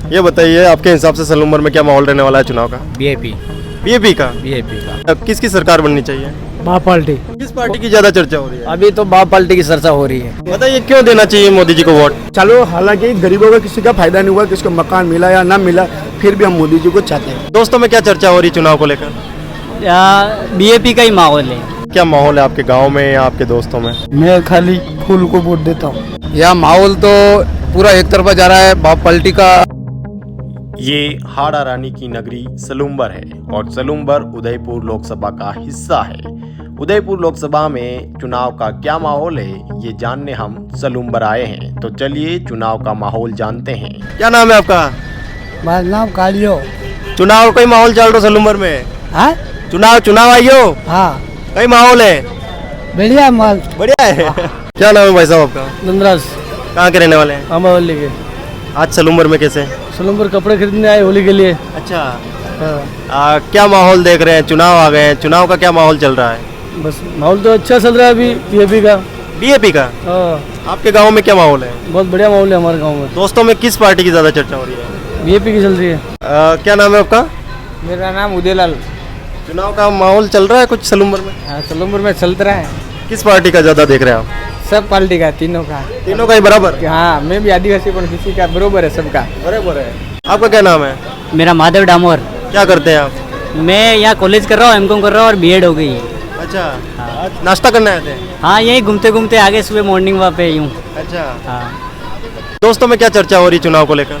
ये बताइए आपके हिसाब से सलूम्बर में क्या माहौल रहने वाला है चुनाव का? बीएपी बीजेपी का? का अब किसकी सरकार बननी चाहिए? बाप पार्टी। किस पार्टी की ज्यादा चर्चा हो रही है? अभी तो बाप पार्टी की चर्चा हो रही है। बताइए क्यों देना चाहिए मोदी जी को वोट? चलो, हालांकि गरीबों का किसी का फायदा नहीं हुआ, किसको मकान मिला या ना मिला, फिर भी हम मोदी जी को चाहते हैं। दोस्तों में क्या चर्चा हो रही है चुनाव को लेकर? बीएपी का ही माहौल है। क्या माहौल है आपके गांव में या आपके दोस्तों में? मैं खाली फूल को वोट देता हूँ। यह माहौल तो पूरा एक तरफा जा रहा है बाप पलटी का। ये हाड़ा रानी की नगरी सलूम्बर है और सलूम्बर उदयपुर लोकसभा का हिस्सा है। उदयपुर लोकसभा में चुनाव का क्या माहौल है ये जानने हम सलूम्बर आए हैं। तो चलिए चुनाव का माहौल जानते हैं। क्या नाम है आपका? मेरा नाम कालियो। चुनाव का माहौल चल रहा सलूम्बर में? हाँ चुनाव आइयो? हाँ, कई माहौल है? बढ़िया माल। बढ़िया है। क्या नाम है भाई साहब आपका? नंदराज कहाँ के रहने वाले हैं? अमावली के। आज सलूम्बर में कैसे? सलूम्बर कपड़े खरीदने आए होली के लिए। अच्छा। हाँ। क्या माहौल देख रहे हैं? चुनाव आ गए हैं, चुनाव का क्या माहौल चल रहा है? बस माहौल तो अच्छा चल रहा है अभी बीजेपी का। बीजेपी का? हाँ, आपके गांव में क्या माहौल है? बहुत बढ़िया माहौल है हमारे गांव में। दोस्तों में किस पार्टी की ज्यादा चर्चा हो रही है? बीजेपी की चल रही है। क्या नाम है आपका? मेरा नाम उदयलाल। चुनाव का माहौल चल रहा है कुछ सलूम्बर में? हाँ, सलूम्बर में चल रहा है। किस पार्टी का ज्यादा देख रहे हैं आप? सब पार्टी का, तीनों का। तीनों का ही बराबर? हाँ, मैं भी आदिवासी पर किसी का बरोबर है, सबका बराबर है। आपका क्या नाम है? मेरा महादेव डामोर। क्या करते हैं आप? मैं यहाँ कॉलेज कर रहा हूँ, एमकॉम कर रहा हूँ और बीएड हो गई है। अच्छा। आज नाश्ता करने आए थे? हाँ, यही घूमते घूमते आगे सुबह मॉर्निंग वहाँ पे यूँ। अच्छा। हाँ, दोस्तों में क्या चर्चा हो रही चुनाव को लेकर?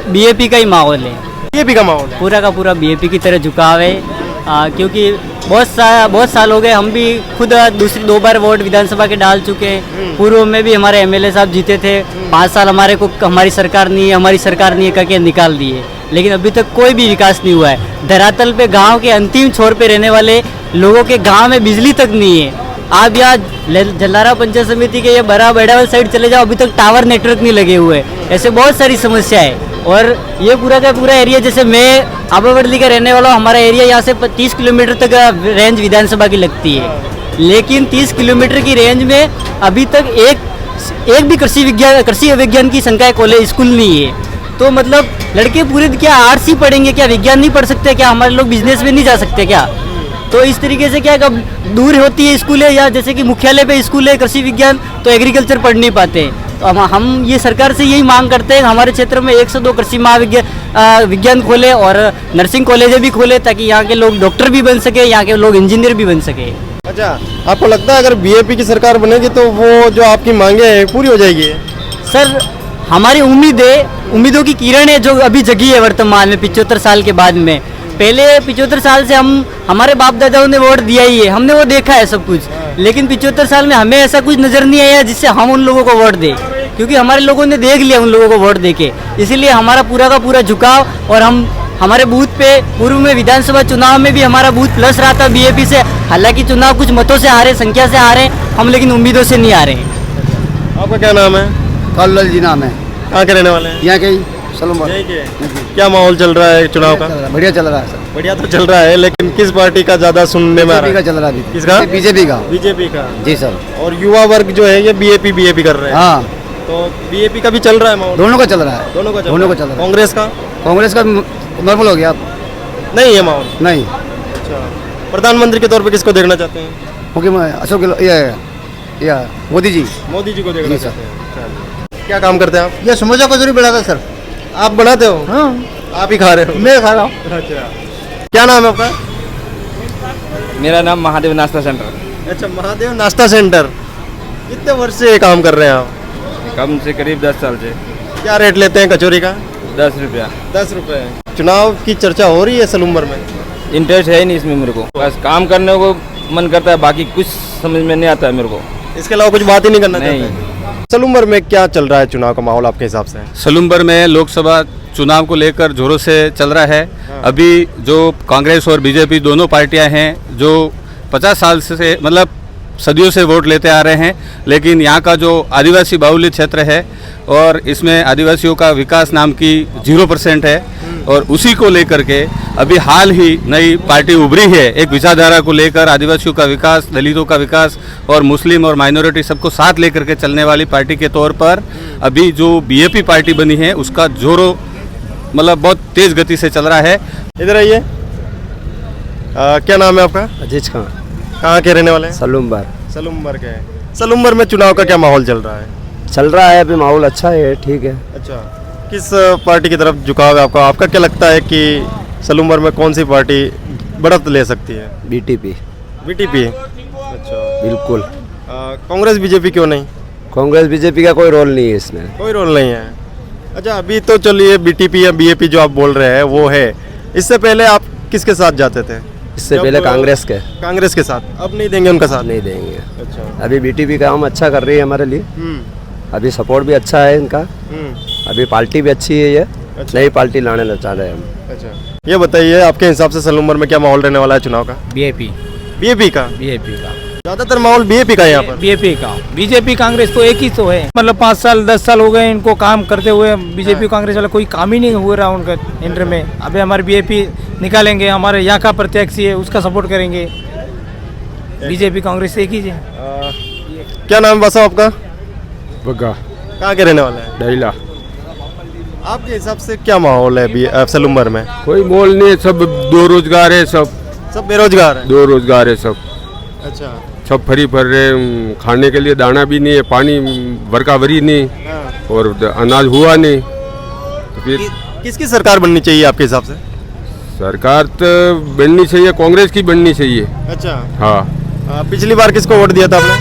बीएपी का ही माहौल है। बीजेपी का माहौल है? पूरा का पूरा बीएपी की तरह झुकाव है। क्योंकि बहुत साल हो गए, हम भी खुद दूसरी 2 बार वोट विधानसभा के डाल चुके हैं। पूर्व में भी हमारे एमएलए साहब जीते थे। 5 साल हमारे को हमारी सरकार नहीं है करके निकाल दिए, लेकिन अभी तक कोई भी विकास नहीं हुआ है। धरातल पे गांव के अंतिम छोर पे रहने वाले लोगों के गांव में बिजली तक नहीं है। आप यहाँ जलारा पंचायत समिति के ये बड़ा बेड़ावल साइड चले जाओ, अभी तक टावर नेटवर्क नहीं लगे हुए। ऐसे बहुत सारी समस्या है। और ये पूरा का पूरा एरिया, जैसे मैं आबावडली का रहने वाला हूँ, हमारा एरिया यहाँ से 30 किलोमीटर तक रेंज विधानसभा की लगती है, लेकिन 30 किलोमीटर की रेंज में अभी तक एक भी कृषि विज्ञान की संकाय कॉलेज स्कूल नहीं है। तो मतलब लड़के पूरे क्या आर्ट्स ही पढ़ेंगे क्या? विज्ञान नहीं पढ़ सकते क्या? हमारे लोग बिजनेस में नहीं जा सकते क्या? तो इस तरीके से क्या, कब दूर होती है स्कूल है, या जैसे कि मुख्यालय पे स्कूल है कृषि विज्ञान, तो एग्रीकल्चर पढ़ नहीं पाते हैं। तो हम ये सरकार से यही मांग करते हैं, हमारे क्षेत्र में 102 कृषि विज्ञान खोले और नर्सिंग कॉलेजें भी खोले, ताकि यहाँ के लोग डॉक्टर भी बन सके, यहाँ के लोग इंजीनियर भी बन सके। अच्छा, आपको लगता है अगर बीजेपी की सरकार बनेगी तो वो जो आपकी मांगे हैं पूरी हो जाएगी? सर, हमारी उम्मीदों की किरण है जो अभी जगी है वर्तमान में 75 साल के बाद में। पहले 75 साल से हमारे बाप दादाओं ने वोट दिया ही है, हमने वो देखा है सब कुछ, लेकिन 75 साल में हमें ऐसा कुछ नजर नहीं आया जिससे हम उन लोगों को वोट दें, क्योंकि हमारे लोगों ने देख लिया उन लोगों को वोट देके। इसीलिए हमारा पूरा का पूरा झुकाव, और हमारे बूथ पे पूर्व में विधानसभा चुनाव में भी हमारा बूथ प्लस रहा था बीजेपी से। हालांकि चुनाव कुछ मतों से हारे, संख्या से हारे हम, लेकिन उम्मीदों से नहीं आ रहे। आपका क्या नाम है? कल्लल जी नाम है। कहाँ के रहने वाले हैं? यहाँ के सलूम्बर। क्या माहौल चल रहा है चुनाव का? बढ़िया चल रहा है सर। बढ़िया तो चल रहा है, लेकिन किस पार्टी का ज्यादा सुनने में आ रहा है? चल रहा है। किसका? बीजेपी का। बीजेपी का? जी सर। और युवा वर्ग जो है ये बीजेपी कर रहे हैं। हाँ, तो बीजेपी का भी चल रहा है माहौल? दोनों का चल रहा है। दोनों का चल रहा है। कांग्रेस का? कांग्रेस का नॉर्मल हो गया, नहीं है माहौल? नहीं। अच्छा, प्रधानमंत्री के तौर पे किसको देखना चाहते हैं? मुख्यमंत्री अशोक या मोदी जी। मोदी जी को देखना जी सर। चाहते हैं। क्या काम करते हैं आप? ये समोसा कचौरी बनाता सर। आप बनाते हो? हाँ, आप ही खा रहे हो? मैं खा रहा हूँ। अच्छा, क्या नाम है आपका? मेरा नाम महादेव नाश्ता सेंटर। अच्छा, महादेव नाश्ता सेंटर। कितने वर्ष से ये काम कर रहे हैं आप? कम से करीब 10 साल से। क्या रेट लेते हैं कचौरी का? 10 रुपया। 10 रुपए। चुनाव की चर्चा हो रही है सलूम्बर में? इंटरेस्ट है ही नहीं इसमें मेरे को, बस काम करने को मन करता है, बाकी कुछ समझ में नहीं आता है मेरे को। इसके अलावा कुछ बात ही नहीं करना नहीं। चाहते? सलूम्बर में क्या चल रहा है चुनाव का माहौल आपके हिसाब से? सलूम्बर में लोकसभा चुनाव को लेकर जोरों से चल रहा है। अभी जो कांग्रेस और बीजेपी दोनों पार्टियां हैं जो 50 साल से मतलब सदियों से वोट लेते आ रहे हैं, लेकिन यहाँ का जो आदिवासी बाहुल्य क्षेत्र है और इसमें आदिवासियों का विकास नाम की 0% है। और उसी को लेकर के अभी हाल ही नई पार्टी उभरी है, एक विचारधारा को लेकर आदिवासियों का विकास, दलितों का विकास और मुस्लिम और माइनॉरिटी सबको साथ लेकर के चलने वाली पार्टी के तौर पर अभी जो बीएपी पार्टी बनी है उसका जोरों मतलब बहुत तेज गति से चल रहा है। इधर आइए। क्या नाम है आपका? अजीज खान, कहाँ के रहने वाले हैं? सलूमबार। सलूमबर के। सलूमबर में चुनाव का क्या माहौल चल रहा है? चल रहा है, अभी माहौल अच्छा है, ठीक है। अच्छा, किस पार्टी की तरफ झुकाव है आपका? आपका क्या लगता है कि सलूमबर में कौन सी पार्टी बढ़त ले सकती है? बीटीपी। बीटीपी? अच्छा, बिल्कुल। कांग्रेस बीजेपी क्यों नहीं? कांग्रेस बीजेपी का कोई रोल नहीं है इसमें। कोई रोल नहीं है। अच्छा, अभी तो चलिए बीटीपी या बीएपी जो आप बोल रहे हैं वो है, इससे पहले आप किसके साथ जाते थे? इससे जब पहले कांग्रेस के। कांग्रेस के साथ। अब नहीं देंगे उनका साथ? नहीं देंगे। अच्छा। अभी बीटीपी काम अच्छा कर रही है हमारे लिए, अभी सपोर्ट भी अच्छा है इनका, अभी पार्टी भी अच्छी है, ये अच्छा। नई पार्टी लाने चाह रहे हैं हम। अच्छा, ये बताइए आपके हिसाब से सलूमबर में क्या माहौल रहने वाला है चुनाव का? बीएपी बीएपी का? ज्यादातर माहौल बीएपी का है यहाँ पर। बीएपी का। बीजेपी कांग्रेस तो एक ही तो है, मतलब 5 साल 10 साल हो गए इनको काम करते हुए। बीजेपी कांग्रेस वाला कोई काम ही नहीं हो रहा उनका इंटर में। अभी हमारे बीएपी निकालेंगे, हमारे यहाँ का प्रत्याशी है उसका सपोर्ट करेंगे। बीजेपी कांग्रेस एक ही है। क्या नाम बसा आपका? बग्गा। कहाँ के रहने वाले हैं? डैला। आपके हिसाब से क्या माहौल है अभी सलूमबर में? कोई मोल नहीं है, सब दो रोजगार है, सब बेरोजगार है। दो रोजगार है सब। अच्छा। सब फरी भर रहे, खाने के लिए दाना भी नहीं है, पानी बरका भरी नहीं, और अनाज हुआ नहीं, तो फिर किसकी सरकार बननी चाहिए आपके हिसाब से? सरकार तो बननी चाहिए, कांग्रेस की बननी चाहिए। अच्छा। हाँ, पिछली बार किसको वोट दिया था आपने?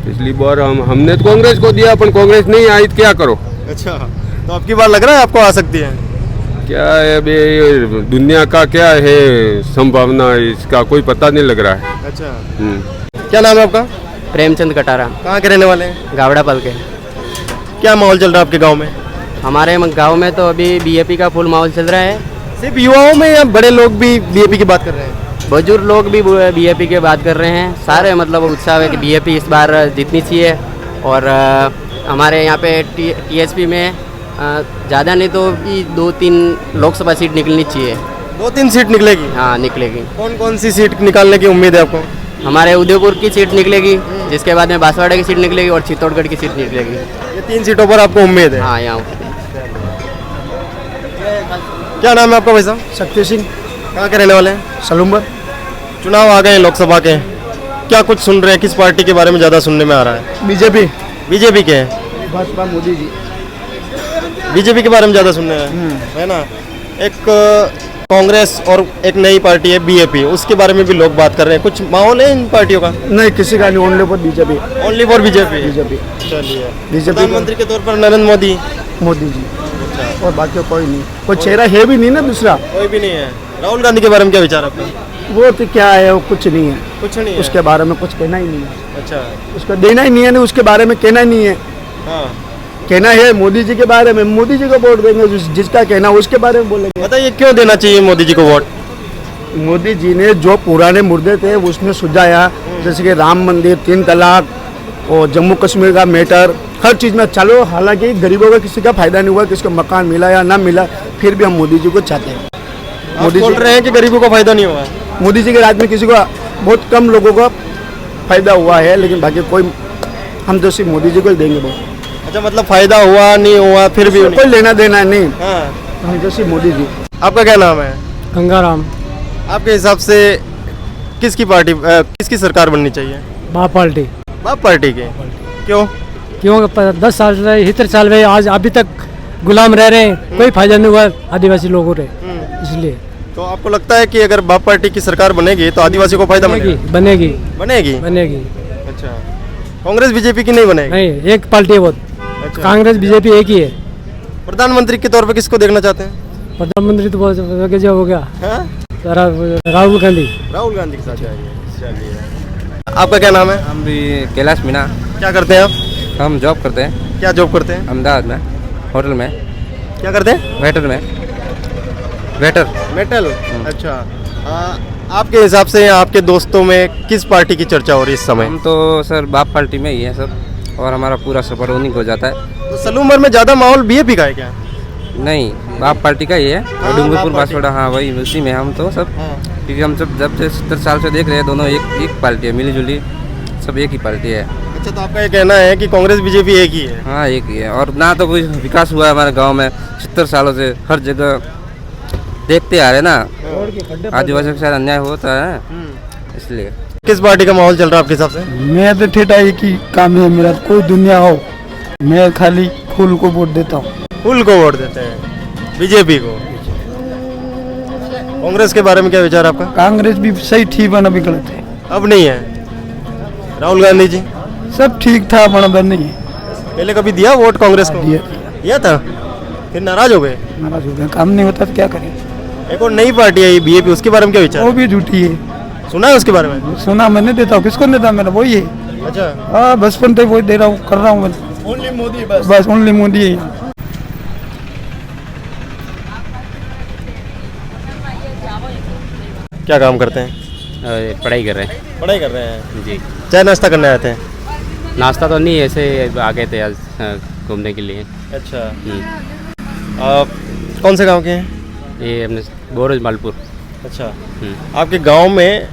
पिछली बार हमने तो कांग्रेस को दिया, अपन कांग्रेस नहीं आई तो क्या करो। अच्छा, तो अब की बार लग रहा है आपको आ सकती है? क्या है अभी दुनिया का क्या है संभावना, इसका कोई पता नहीं लग रहा है। अच्छा। क्या नाम है आपका? प्रेमचंद कटारा, कहाँ के रहने वाले हैं? गावड़ा पल के। क्या माहौल चल रहा है आपके गांव में? हमारे गांव में तो अभी बीएपी का फुल माहौल चल रहा है। सिर्फ युवाओं में या बड़े लोग भी बीएपी की बात कर रहे हैं? बुजुर्ग लोग भी बीएपी की बात कर रहे हैं। सारे मतलब उत्साह है कि बीएपी इस बार जीतनी चाहिए। और हमारे यहाँ पे टीएसपी में ज़्यादा नहीं तो 2-3 लोकसभा सीट निकलनी चाहिए। 2-3 सीट निकलेगी? हाँ, निकलेगी। कौन कौन सी सीट निकालने की उम्मीद है आपको? हमारे उदयपुर की सीट निकलेगी, जिसके बाद में बांसवाड़ा की सीट निकलेगी और चित्तौड़गढ़ की सीट निकलेगी। ये 3 सीटों पर आपको उम्मीद है? हाँ, यहाँ। क्या नाम है आपका भाई साहब? शक्ति सिंह। कहाँ के रहने वाले हैं? सलूमबर। चुनाव आ गए लोकसभा के, क्या कुछ सुन रहे हैं? किस पार्टी के बारे में ज़्यादा सुनने में आ रहा है? बीजेपी। बीजेपी के? भाजपा मोदी जी। बीजेपी के बारे में ज़्यादा सुनने में है ना। एक कांग्रेस और एक नई पार्टी है बीएपी, उसके बारे में भी लोग बात कर रहे हैं। कुछ माहौल है इन पार्टियों का? नहीं, किसी का नहीं, only for BJP. Only for BJP? BJP. चलिए। बीजेपी प्रधानमंत्री के तौर पर नरेंद्र मोदी? मोदी जी। और बाकी कोई नहीं, कोई चेहरा है भी नहीं ना दूसरा। कोई भी नहीं है। राहुल गांधी के बारे में क्या विचार आपका? वो तो क्या है, वो कुछ नहीं है, कुछ नहीं है उसके बारे में कुछ कहना ही नहीं है। अच्छा। उसको देना ही नहीं है, नहीं उसके बारे में कहना ही नहीं है। हाँ, कहना है मोदी जी के बारे में, मोदी जी को वोट देंगे, जिसका कहना उसके बारे में बोलेंगे। बताइए क्यों देना चाहिए मोदी जी को वोट? मोदी जी ने जो पुराने मुद्दे थे उसने सुलझाया, जैसे कि राम मंदिर, 3 तलाक और जम्मू कश्मीर का मैटर, हर चीज़ में। चलो, हालांकि गरीबों का किसी का फायदा नहीं हुआ, किसको मकान मिला या ना मिला, फिर भी हम मोदी जी को चाहते हैं। मोदी बोल रहे हैं कि गरीबों को फायदा नहीं हुआ? मोदी जी के राज में किसी को, बहुत कम लोगों को फायदा हुआ है, लेकिन बाकी कोई, हम तो सिर्फ मोदी जी को ही देंगे बहुत। अच्छा, मतलब फायदा हुआ नहीं हुआ फिर भी कोई लेना देना नहीं। हाँ। हम तो सिर्फ मोदी जी। आपका क्या नाम है? गंगाराम। आपके हिसाब से किसकी पार्टी किसकी सरकार बननी चाहिए? बाप पार्टी। बाप पार्टी की? क्यों? क्यों? 10 साल से 70 साल में आज अभी तक गुलाम रह रहे हैं, कोई फायदा नहीं हुआ आदिवासी लोगों को, इसलिए। तो आपको लगता है कि अगर बाप पार्टी की सरकार बनेगी तो आदिवासी को फायदा मिलेगा? बनेगी। बनेगी? बनेगी। अच्छा। कांग्रेस बीजेपी की नहीं बनेगी? नहीं, एक पार्टी है वो। अच्छा। कांग्रेस बीजेपी एक ही है। प्रधानमंत्री के तौर पर किसको देखना चाहते हैं? प्रधानमंत्री तो बहुत जो हो गया, हाँ? राहुल गांधी। राहुल गांधी के साथ जाएंगे। चलिए। आपका क्या नाम है? हम भी कैलाश मीना। क्या करते हैं आप? हम जॉब करते हैं क्या जॉब करते हैं? अहमदाबाद में, होटल में। क्या करते हैं? वेटर में। वेटर। मेटल? अच्छा। आपके हिसाब से आपके दोस्तों में किस पार्टी की चर्चा हो रही है इस समय? हम तो सर बाप पार्टी में ही हैं सब, और हमारा पूरा सफर उन्हीं को जाता है। तो सलूमबर में ज़्यादा माहौल बीएपी का है क्या? नहीं आप पार्टी का ही है डूंगरपुर बांसवाड़ा, हाँ वही उसी में हम तो सब, क्योंकि हम सब जब से 70 साल से देख रहे हैं दोनों एक पार्टी है, मिली जुली सब एक ही पार्टी है। अच्छा, तो आपका ये कहना है कि कांग्रेस बीजेपी एक ही है? हाँ एक ही है, और ना तो कोई विकास हुआ है हमारे गांव में 70 सालों से, हर जगह देखते आ रहे ना, आदिवासी के साथ अन्याय होता है इसलिए। किस पार्टी का माहौल चल रहा है आपके हिसाब से? मैं तो ठेठा एक ही काम है मेरा, कोई दुनिया हो मैं खाली फूल को वोट देता हूँ। फूल को वोट देते हैं, बीजेपी को। कांग्रेस के बारे में क्या विचार आपका? कांग्रेस भी सही थी बना भी गलत है, अब नहीं है। राहुल गांधी जी सब ठीक था बना नहीं है। पहले कभी दिया वोट कांग्रेस को? दिया था, फिर नाराज हो गए। नाराज हो गए, काम नहीं होता तो क्या करें। एक और नई पार्टी है बीजेपी, उसके बारे में क्या विचार? वो भी झूठी है। सुना है उसके बारे में? सुना, मैंने देता हूँ, किसको देता मेरा वही है। अच्छा, हाँ बचपन से वही दे रहा हूँ, कर रहा हूँ मैं। ओनली मोदी बस। बस ओनली मोदी है। क्या काम करते हैं? पढ़ाई कर रहे हैं पढ़ाई कर रहे हैं जी। चाय नाश्ता करने आते हैं? नाश्ता तो नहीं, ऐसे आ गए थे आज घूमने के लिए। अच्छा, आप कौन से गांव के हैं? ये हमने बोरज मालपुर। अच्छा, आपके गांव में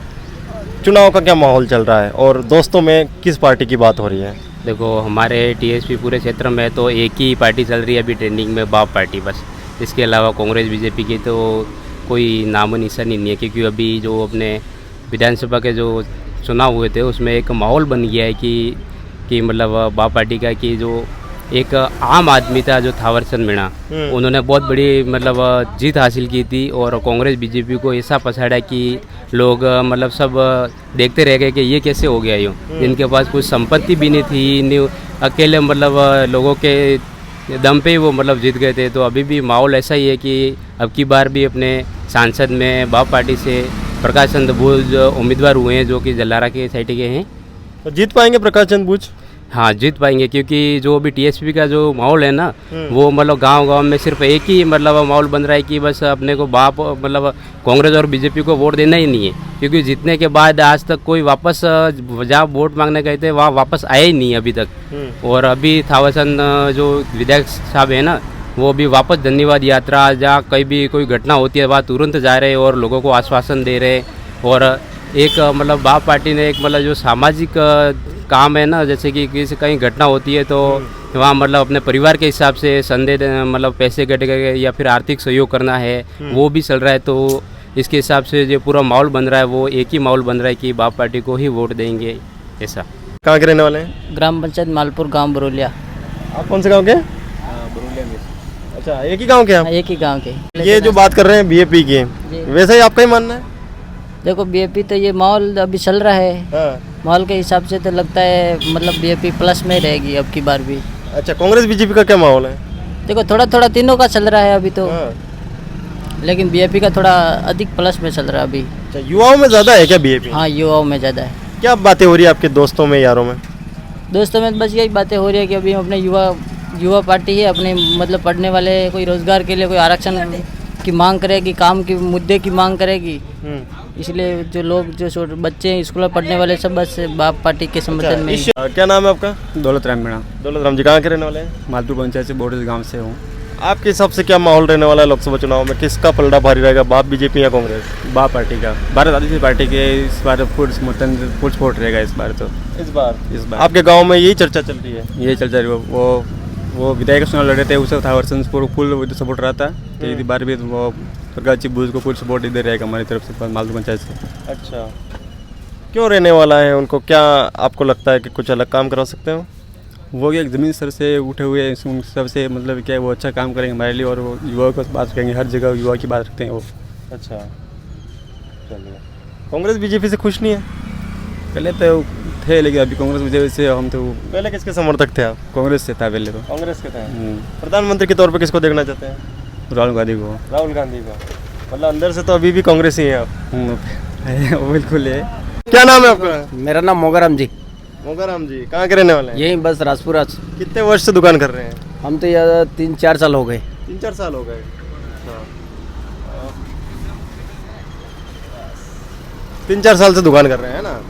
चुनाव का क्या माहौल चल रहा है और दोस्तों में किस पार्टी की बात हो रही है? देखो हमारे टीएसपी पूरे क्षेत्र में तो एक ही पार्टी चल रही है अभी ट्रेंडिंग में, बाप पार्टी बस। इसके अलावा कांग्रेस बीजेपी की तो कोई नामो निशानी नहीं है, क्योंकि अभी जो अपने विधानसभा के जो चुनाव हुए थे उसमें एक माहौल बन गया है कि मतलब बाप पार्टी का, कि जो एक आम आदमी था जो थावरचंद मीणा, उन्होंने बहुत बड़ी मतलब जीत हासिल की थी, और कांग्रेस बीजेपी को ऐसा पछाड़ा कि लोग मतलब सब देखते रह गए कि ये कैसे हो गया यूँ। जिनके पास कुछ संपत्ति भी नहीं थी, नहीं अकेले मतलब लोगों के दम पे ही वो मतलब जीत गए थे। तो अभी भी माहौल ऐसा ही है कि अब की बार भी अपने सांसद में बाप पार्टी से प्रकाश चंद्र बूझ उम्मीदवार हुए हैं, जो कि जलारा के साइड के हैं। तो जीत पाएंगे प्रकाश चंद्र बूझ? हाँ जीत पाएंगे, क्योंकि जो अभी टीएसपी का जो माहौल है ना, वो मतलब गांव-गांव में सिर्फ एक ही मतलब माहौल बन रहा है कि बस अपने को बाप मतलब कांग्रेस और बीजेपी को वोट देना ही नहीं है, क्योंकि जीतने के बाद आज तक कोई वापस जहाँ वोट मांगने गए थे वहाँ वापस आए ही नहीं अभी तक। और अभी थावरचंद जो विधायक साहब है ना, वो भी वापस धन्यवाद यात्रा, जहाँ कहीं भी कोई घटना होती है वहाँ तुरंत जा रहे और लोगों को आश्वासन दे रहे। और एक मतलब बाप पार्टी ने एक मतलब जो सामाजिक काम है ना, जैसे कि किसी कहीं घटना होती है तो वहाँ मतलब अपने परिवार के हिसाब से संदेह मतलब पैसे कट गए या फिर आर्थिक सहयोग करना है, वो भी चल रहा है। तो इसके हिसाब से जो पूरा माहौल बन रहा है वो एक ही माहौल बन रहा है कि बाप पार्टी को ही वोट देंगे ऐसा। कहाँ के रहने वाले हैं? ग्राम पंचायत मालपुर, गाँव बरोलिया। आप कौन से गाँव के? बरोलिया में। अच्छा, एक ही गाँव के आप? एक ही गाँव के। ये जो बात कर रहे हैं बीजेपी की, वैसे ही आपका ही मानना है? देखो बीजेपी तो ये माहौल अभी चल रहा है, माहौल के हिसाब से तो लगता है मतलब बीजेपी प्लस में रहेगी अब की बार भी। अच्छा, कांग्रेस बीजेपी का क्या माहौल है? देखो थोड़ा थोड़ा तीनों का चल रहा है अभी तो, लेकिन बीजेपी का थोड़ा अधिक प्लस में चल रहा है अभी। अच्छा, युवाओं में ज़्यादा है क्या बीजेपी? हाँ युवाओं में ज़्यादा है। क्या बातें हो रही है आपके दोस्तों में, यारों में? दोस्तों में बस यही बातें हो रही है कि अभी अपने युवा पार्टी है, अपने मतलब पढ़ने वाले कोई रोजगार के लिए कोई आरक्षण की मांग करेगी, काम की मुद्दे की मांग करेगी, इसलिए जो लोग जो बच्चे हैं स्कूल में पढ़ने वाले सब बस बाप पार्टी के समर्थन में। क्या नाम है आपका? दौलत राम मीणा। दौलत राम जी कहाँ के रहने वाले हैं? मालपुर पंचायत से बोर्डल गांव से हूँ। आपके हिसाब से क्या माहौल रहने वाला है लोकसभा चुनाव में? किसका पलड़ा भारी रहेगा, बाप बीजेपी या कांग्रेस? बाप पार्टी का, भारत आदिवासी पार्टी के इस बार फुल सपोर्ट रहेगा इस बार। तो इस बार आपके गाँव में यही चर्चा चल रही है? ये चल रही है। वो विधायक चुनाव लड़े थे, उसे थावरचंद फुल सपोर्ट रहा था, तो इस बार भी वो प्रकाश बूझ को फुल सपोर्ट इधर रहेगा हमारी तरफ से, मालपुर पंचायत से। अच्छा, क्यों रहने वाला है उनको? क्या आपको लगता है कि कुछ अलग काम करा सकते हो? वो एक ज़मीन सर से उठे हुए उन सबसे मतलब क्या वो अच्छा काम करेंगे हमारे लिए, और वो युवाओं को बात करेंगे, हर जगह युवा की बात रखते हैं वो। अच्छा, चलिए। कांग्रेस बीजेपी से खुश नहीं है? पहले तो थे, लेकिन अभी कांग्रेस वजह से हम तो। पहले किसके समर्थक थे आप? कांग्रेस से था पहले तो। कांग्रेस के थे। प्रधानमंत्री के तौर पे किसको देखना चाहते हैं? राहुल गांधी को। राहुल गांधी को। मतलब अंदर से तो अभी भी कांग्रेस ही है आप? बिल्कुल है। क्या नाम है आपका? मेरा नाम मोगाराम जी। मोगाराम जी कहाँ के रहने वाले हैं? यही बस राजपुरा। कितने वर्ष से दुकान कर रहे हैं? हम तो यार 3-4 साल हो गए। 3-4 साल हो गए। 3-4 साल से दुकान कर रहे हैं ना?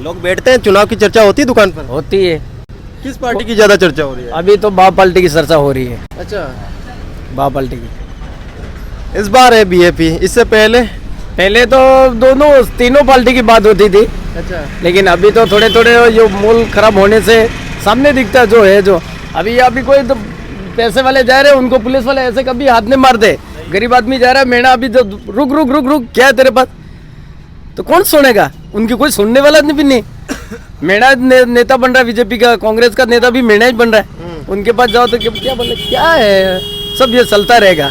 लोग बैठते हैं, चुनाव की चर्चा होती है दुकान पर? होती है। किस पार्टी की ज्यादा चर्चा हो रही है? अभी तो बाप पार्टी की चर्चा हो रही है। अच्छा, बाप पार्टी की। इस बार है बीजेपी, इससे पहले पहले तो दोनों तीनों पार्टी की बात होती थी, अच्छा लेकिन अभी तो थोड़े थोड़े जो मूल खराब होने से सामने दिखता है जो है जो अभी कोई तो पैसे वाले जा रहे हैं, उनको पुलिस वाले ऐसे कभी हाथ नहीं मारते। गरीब आदमी जा रहा है, मेणा अभी जो रुक रुक रुक रुक क्या है तेरे पास, तो कौन सुनेगा, उनकी कोई सुनने वाला भी नहीं। मेणा नेता बन रहा है बीजेपी का, कांग्रेस का नेता भी मेणा ही बन रहा है, उनके पास जाओ तो क्या बोले, क्या है सब ये चलता रहेगा,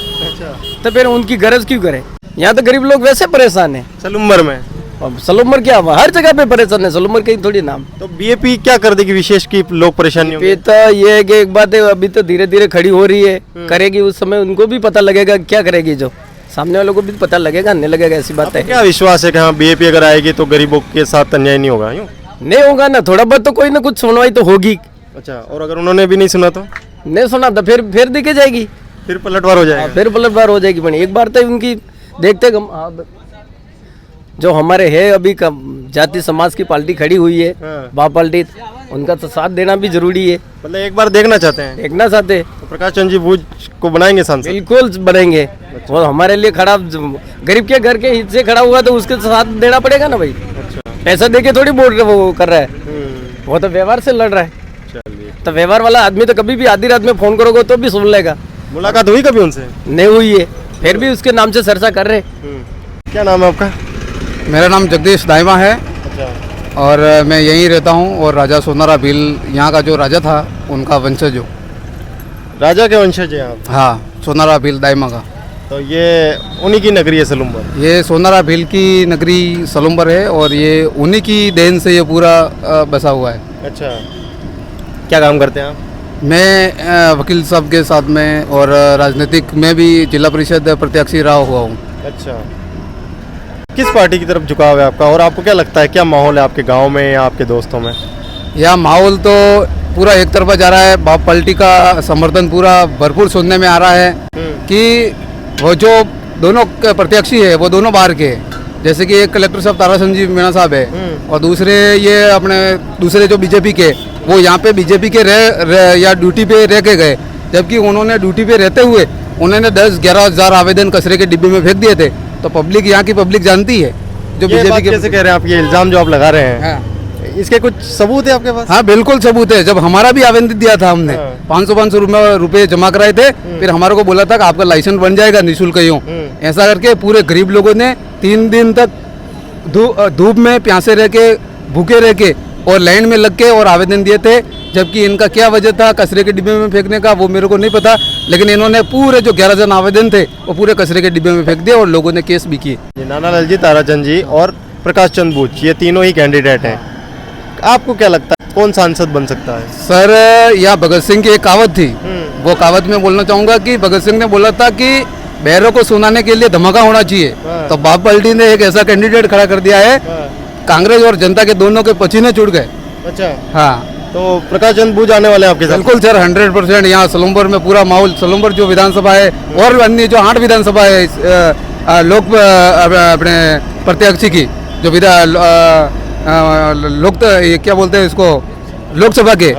तो फिर उनकी गरज क्यों करे। यहाँ तो गरीब लोग वैसे परेशान है, सलूम्बर में। अब सलूमर क्या हुआ, हर जगह पे परेशान है, सलूमर कहीं थोड़ी नाम। तो बीजेपी क्या कर देगी विशेष की लोग परेशानी होंगे? ये तो ये है कि एक बात है, अभी तो धीरे धीरे खड़ी हो रही है, करेगी उस समय उनको भी पता लगेगा क्या करेगी, जो सामने वालों को भी पता लगेगा, नहीं लगेगा, ऐसी बात है। क्या विश्वास है कि हाँ बीजेपी अगर आएगी तो गरीबों के साथ अन्याय नहीं होगा? यूँ नहीं होगा ना, थोड़ा बहुत तो कोई ना कुछ सुनवाई तो होगी। अच्छा, और अगर उन्होंने भी नहीं सुना तो नहीं सुना तो फिर दिखे जाएगी, फिर पलटवार हो जाएगा। फिर पलटवार हो जाएगी। बनी एक बार तो उनकी देखते जो हमारे है अभी जाति समाज की पार्टी खड़ी हुई है, बाप पार्टी, उनका तो साथ देना भी जरूरी है। मतलब एक बार देखना चाहते हैं, देखना चाहते तो प्रकाश चंद्र जी बूझ को बनाएंगे सांसद? बिल्कुल बनेंगे, वो हमारे लिए खड़ा, गरीब के घर के हित से खड़ा हुआ तो उसके साथ देना पड़ेगा ना भाई। पैसा देके थोड़ी बोल वो कर रहा है, वो तो व्यवहार से लड़ रहा है। तो व्यवहार वाला आदमी तो कभी भी आधी रात में फोन करोगे तो भी सुन लेगा। मुलाकात हुई कभी उनसे? नहीं हुई है, फिर भी उसके नाम से चर्चा कर रहे। क्या नाम है आपका? मेरा नाम जगदीश दाइमा है अच्छा, और मैं यहीं रहता हूँ। और राजा सोनारा भील यहाँ का जो राजा था उनका वंशज हूँ। राजा के वंशज हैं आप? हाँ, सोनारा भील दाइमा का। तो ये उन्हीं की नगरी है सलूम्बर? ये सोनारा भील की नगरी सलूम्बर है और ये उन्हीं की देन से ये पूरा बसा हुआ है। अच्छा, क्या काम करते हैं आप? मैं वकील साहब के साथ में और राजनीतिक में भी जिला परिषद प्रत्याशी रहा हुआ हूँ। अच्छा, किस पार्टी की तरफ झुकाव है आपका, और आपको क्या लगता है क्या माहौल है आपके गांव में या आपके दोस्तों में? यह माहौल तो पूरा एक तरफा जा रहा है। बाप पार्टी का समर्थन पूरा भरपूर सुनने में आ रहा है कि वो जो दोनों प्रत्याशी है वो दोनों बाहर के हैं। जैसे कि एक कलेक्टर साहब तारा संजीव मीणा साहब है और दूसरे ये अपने दूसरे जो बीजेपी के, वो यहाँ पे बीजेपी के या ड्यूटी पे रह के गए, जबकि उन्होंने ड्यूटी पे रहते हुए उन्होंने 10-11 हज़ार आवेदन कचरे के डिब्बे में फेंक दिए थे। तो पब्लिक, यहाँ की पब्लिक जानती है जो बीजेपी के। कैसे कह रहे हैं आप, ये इल्जाम जो आप लगा रहे हैं, हाँ। इसके कुछ सबूत है आपके पास? हाँ, बिल्कुल सबूत है। जब हमारा भी आवेदन दिया था हमने, 500 रुपए जमा कराए थे, फिर हमारे को बोला था कि आपका लाइसेंस बन जाएगा निःशुल्क यूँ। ऐसा करके पूरे गरीब लोगों ने 3 दिन तक धूप में प्यासे रह के, भूखे रह के और लाइन में लग के और आवेदन दिए थे। जबकि इनका क्या वजह था कचरे के डिब्बे में फेंकने का वो मेरे को नहीं पता, लेकिन इन्होंने पूरे जो 11 जन आवेदन थे वो पूरे कचरे के डिब्बे में फेंक दिए और लोगों ने केस भी किए। नानालाल जी, ताराचंद जी और प्रकाश चंद्र बूझ, ये तीनों ही कैंडिडेट हैं। आपको क्या लगता है कौन सांसद बन सकता है? सर, यह भगत सिंह की एक कहावत थी, वो कहावत में बोलना चाहूँगा कि भगत सिंह ने बोला था कि बहरों को सुनाने के लिए धमाका होना चाहिए। तो बाप पार्टी ने एक ऐसा कैंडिडेट खड़ा कर दिया है, कांग्रेस और जनता के दोनों के पसीने छूट गए। अच्छा, हाँ, तो प्रकाश चंद्र बूझ आने वाले हैं आपके साथ? बिल्कुल सर, 100%। यहाँ सलूम्बर में पूरा माहौल, सलूम्बर जो विधानसभा है और अन्य जो 8 विधानसभा है लोक अपने प्रत्याशी की जो लोक ये क्या बोलते हैं इसको, लोकसभा के,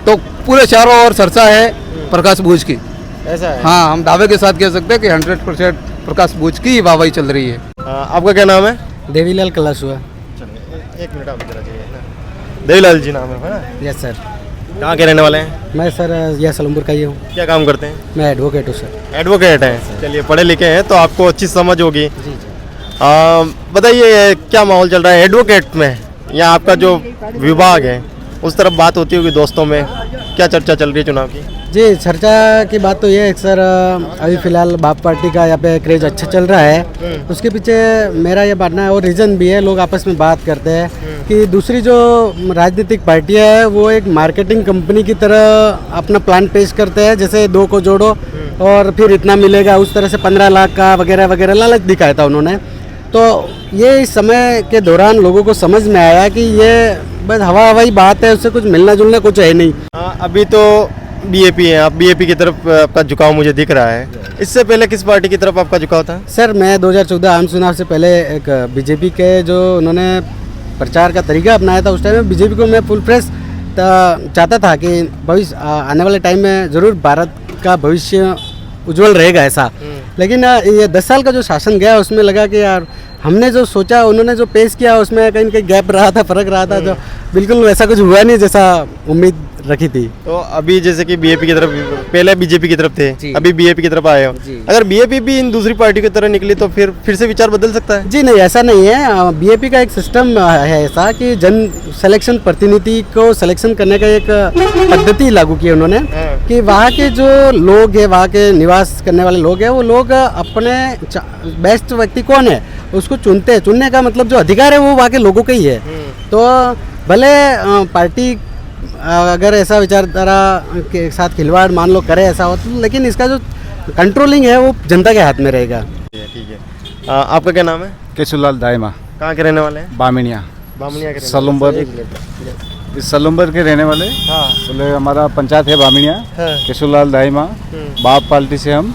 तो पूरे चारों ओर चर्चा है प्रकाश बूझ की। ऐसा है? हाँ, हम दावे के साथ कह सकते हैं कि 100% प्रकाश बूझ की वाहवाही चल रही है। आपका क्या नाम है? देवीलाल कलाशुआ। एक मिनट आप जरा चाहिए ना। देवीलाल जी नाम है ना? Yes sir. कहाँ के रहने वाले हैं? मैं सर यह सलूमपुर का ही हूँ। क्या काम करते हैं? मैं एडवोकेट हूँ सर। एडवोकेट हैं, चलिए पढ़े लिखे हैं तो आपको अच्छी समझ होगी। बताइए क्या माहौल चल रहा है एडवोकेट में, या आपका जो विभाग है उस तरफ बात होती होगी दोस्तों में, क्या चर्चा चल रही है चुनाव की? जी, चर्चा की बात तो ये है सर, अभी फिलहाल बाप पार्टी का यहाँ पे क्रेज अच्छा चल रहा है। उसके पीछे मेरा ये मानना है और रीज़न भी है, लोग आपस में बात करते हैं कि दूसरी जो राजनीतिक पार्टियाँ है वो एक मार्केटिंग कंपनी की तरह अपना प्लान पेश करते हैं, जैसे 2 को जोड़ो और फिर इतना मिलेगा, उस तरह से 15 लाख का वगैरह वगैरह लालच दिखाया था उन्होंने। तो ये इस समय के दौरान लोगों को समझ में आया कि ये बस हवाई बात है, उससे कुछ मिलना जुलना कुछ है नहीं। अभी तो बीजेपी है, आप बीजेपी की तरफ आपका झुकाव मुझे दिख रहा है। इससे पहले किस पार्टी की तरफ आपका झुकाव था? सर, मैं 2014 आम चुनाव से पहले एक बीजेपी के जो उन्होंने प्रचार का तरीका अपनाया था, उस टाइम में बीजेपी को मैं फुल फ्रेश चाहता था कि भविष्य आने वाले टाइम में ज़रूर भारत का भविष्य उज्जवल रहेगा ऐसा। लेकिन ये 10 साल का जो शासन गया उसमें लगा कि यार हमने जो सोचा उन्होंने जो पेश किया उसमें कहीं ना कहीं गैप रहा था, फर्क रहा था, जो बिल्कुल ऐसा कुछ हुआ नहीं जैसा उम्मीद रखी थी। तो अभी जैसे कि बीजेपी की तरफ, पहले बीजेपी की तरफ थे, जी। अभी बीजेपी की तरफ आए हो, जी। अगर बीजेपी भी इन दूसरी पार्टी की तरह निकली तो फिर से विचार बदल सकता है? जी नहीं, ऐसा नहीं है। बीएपी का एक सिस्टम है ऐसा कि जन सिलेक्शन, प्रतिनिधि को सिलेक्शन करने का एक पद्धति लागू की उन्होंने कि वहाँ के जो लोग हैं, वहाँ के निवास करने वाले लोग हैं, वो लोग अपने बेस्ट व्यक्ति कौन है उसको चुनते हैं। चुनने का मतलब जो अधिकार है वो वहाँ के लोगों का ही है। तो भले पार्टी अगर ऐसा विचारधारा के साथ खिलवाड़ मान लो करे ऐसा हो तो, लेकिन इसका जो कंट्रोलिंग है वो जनता के हाथ में रहेगा। ठीक है। आपका क्या नाम है? केशुलाल दाइमा, कहाँ के रहने वाले हैं? बामिनिया, बामनिया के रहने सलुम्बर। वाले हैं। एक मिनट। इस सलुम्बर के रहने वाले। हाँ बोले हमारा पंचायत है बामिनिया, हाँ। केशुलाल दाइमा, बाप पार्टी से हम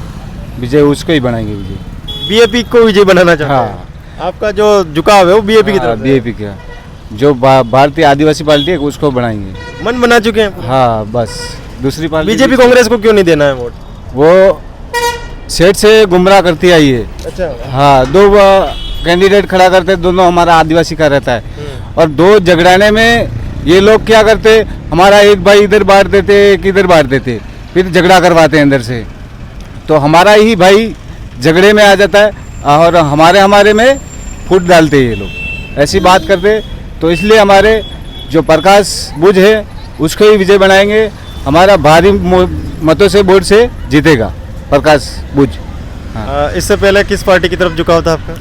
विजय उसको ही बनाएंगे विजय। बीजेपी को विजय बनाना चाहते हैं? हाँ, आपका जो झुकाव है वो बीजेपी की तरफ है? बीजेपी का जो भारतीय आदिवासी पार्टी है उसको बनाएंगे। मन बना चुके हैं? हाँ बस, दूसरी पार्टी बीजेपी कांग्रेस को क्यों नहीं देना है वोट? वो सेठ से गुमराह करती आई है। अच्छा। हाँ, दो कैंडिडेट खड़ा करते, दोनों हमारा आदिवासी का रहता है, और दो झगड़ाने में ये लोग क्या करते, हमारा एक भाई इधर बांट देते, एक इधर बांट देते, फिर झगड़ा करवाते हैं अंदर से। तो हमारा ही भाई झगड़े में आ जाता है और हमारे में फूट डालते हैं ये लोग, ऐसी बात करते। तो इसलिए हमारे जो प्रकाश बुझ है उसको ही विजय बनाएंगे। हमारा भारी मतों से वोट से जीतेगा प्रकाश बुझ। इससे पहले किस पार्टी की तरफ झुकाव था आपका?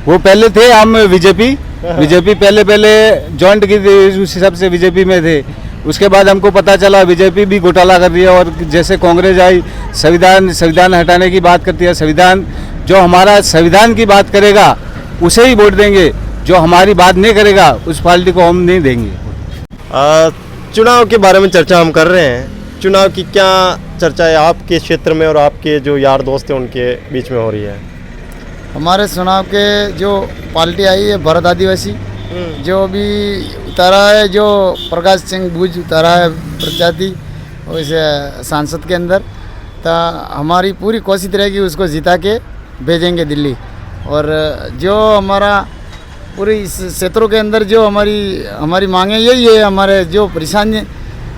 वो पहले थे हम बीजेपी पहले जॉइंट की थी, उस हिसाब से बीजेपी में थे। उसके बाद हमको पता चला बीजेपी भी घोटाला कर रही है, और जैसे कांग्रेस आई संविधान हटाने की बात करती है। संविधान जो हमारा संविधान की बात करेगा उसे ही वोट देंगे, जो हमारी बात नहीं करेगा उस पार्टी को हम नहीं देंगे। चुनाव के बारे में चर्चा हम कर रहे हैं। चुनाव की क्या चर्चा है आपके क्षेत्र में और आपके जो यार दोस्त हैं उनके बीच में हो रही है? हमारे चुनाव के जो पार्टी आई है भरत आदिवासी, जो भी उतारा है, जो प्रकाश सिंह बुझ उतारा है प्रजाति वैसे सांसद के अंदर, तो हमारी पूरी कोशिश रहेगी उसको जिता के भेजेंगे दिल्ली। और जो हमारा पूरी इस क्षेत्रों के अंदर जो हमारी मांगे यही है, हमारे जो परेशानी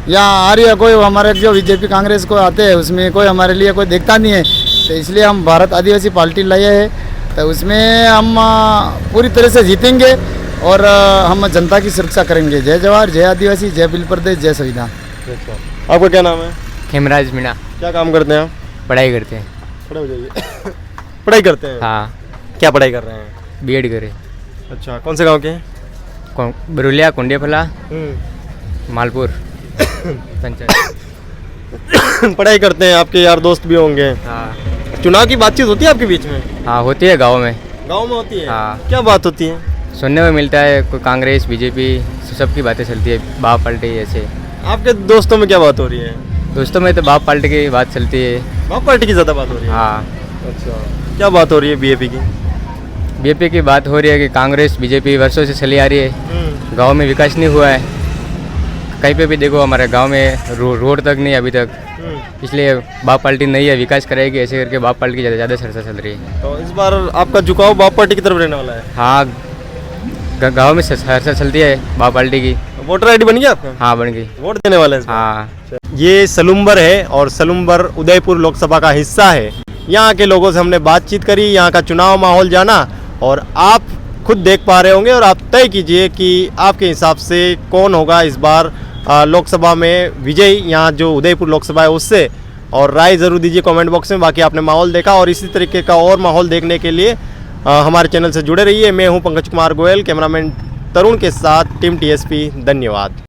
यहाँ आ रही है, कोई हमारे जो बीजेपी कांग्रेस को आते हैं उसमें कोई हमारे लिए कोई देखता नहीं है, तो इसलिए हम भारत आदिवासी पार्टी लाए हैं। तो उसमें हम पूरी तरह से जीतेंगे और हम जनता की सुरक्षा करेंगे। जय जवाहर, जय आदिवासी, जय बिल प्रदेश, जय संविधान। आपका क्या नाम है? खेमराज मीणा। क्या काम करते हैं आप? पढ़ाई करते हैं। खड़े हो जाइए। पढ़ाई करते हैं? हाँ, क्या पढ़ाई कर रहे हैं? बीएड करे। अच्छा, कौन से गांव के हैं? बरुलिया, कुंडेफला, मालपुर पंचायत। पढ़ाई करते हैं, आपके यार दोस्त भी होंगे। हाँ चुनाव की बातचीत होती है आपके बीच में? हाँ, होती है गाँव में। गांव में होती है? हाँ। क्या बात होती है? सुनने में मिलता है, कोई कांग्रेस बीजेपी सबकी बातें चलती है, बाप पार्टी ऐसे। आपके दोस्तों में क्या बात हो रही है? दोस्तों में तो बाप पार्टी की बात चलती है। बाप पार्टी की ज़्यादा बात हो रही है? हाँ। अच्छा, क्या बात हो रही है बीजेपी की? बीजेपी की बात हो रही है कि कांग्रेस बीजेपी वर्षों से चली आ रही है, गांव में विकास नहीं हुआ है। कहीं पे भी देखो हमारे गांव में रोड तक नहीं अभी तक, इसलिए बाप पार्टी नहीं है, विकास करेगी ऐसे करके बाप पार्टी की ज़्यादा चर्चा चल रही है। तो इस बार आपका झुकाव बाप पार्टी की तरफ रहने वाला है? हाँ, गांव में चर्चा चलती है बाप पार्टी की। वोटर आईडी बन गया आपका? हाँ, बन गई। वोट देने वाले हैं इस बार? हाँ। ये सलुम्बर है और सलुम्बर उदयपुर लोकसभा का हिस्सा है। यहाँ के लोगों से हमने बातचीत करी, यहाँ का चुनाव माहौल जाना, और आप खुद देख पा रहे होंगे और आप तय कीजिए कि आपके हिसाब से कौन होगा इस बार लोकसभा में विजयी, यहाँ जो उदयपुर लोकसभा है उससे। और राय ज़रूर दीजिए कमेंट बॉक्स में। बाकी आपने माहौल देखा, और इसी तरीके का और माहौल देखने के लिए हमारे चैनल से जुड़े रहिए। मैं हूँ पंकज कुमार गोयल, कैमरामैन तरुण के साथ टीम टीएसपी। धन्यवाद।